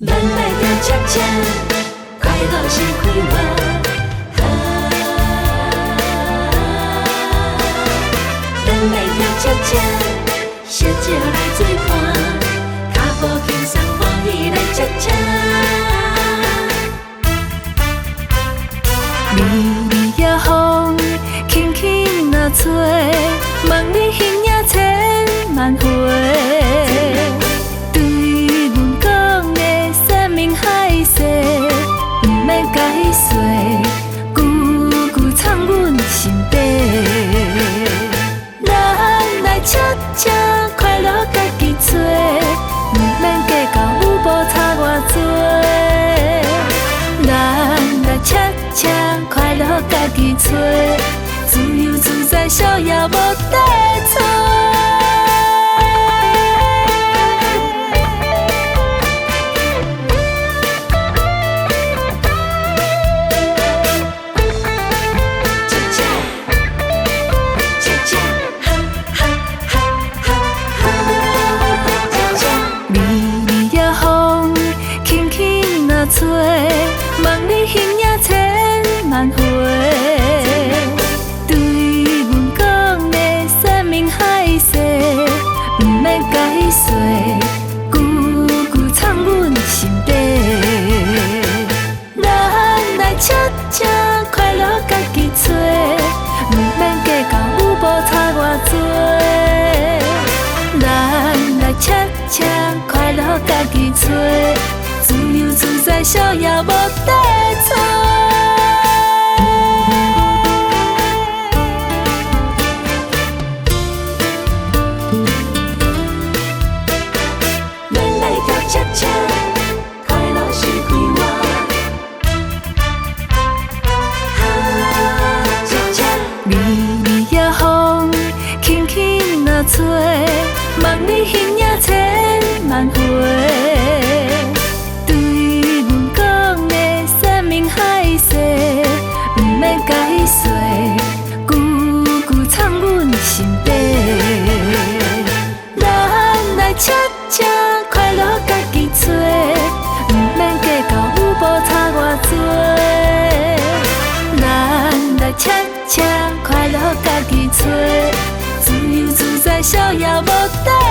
咱来着恰恰，快乐是快活。咱来着恰恰，小酒来做伴，脚步轻松欢喜来恰恰。微微夜风，轻轻若吹，望你形影千万回。对阮讲的山明海誓，不免解说，句句藏阮心底。咱来恰恰，快乐家己找，不免计较有无差偌多。咱来恰恰，快乐家己找，自由自在，逍遥无底错。吹，望你形影千万回。对阮讲的山明海誓，不免解说，句句藏阮心底。咱来恰恰，快乐家己找，不免计较有无差偌多。咱来恰恰，快乐家己找。自由自在，逍遥无底错。咱来跳恰恰，快乐是快活。恰恰，微微夜风，轻轻若吹，望你形影千万回。解说，句句藏阮心底。咱来恰恰，快乐家己找，不免计较有无差偌多。咱来恰恰，快乐家己找，自由自在，逍遥无底。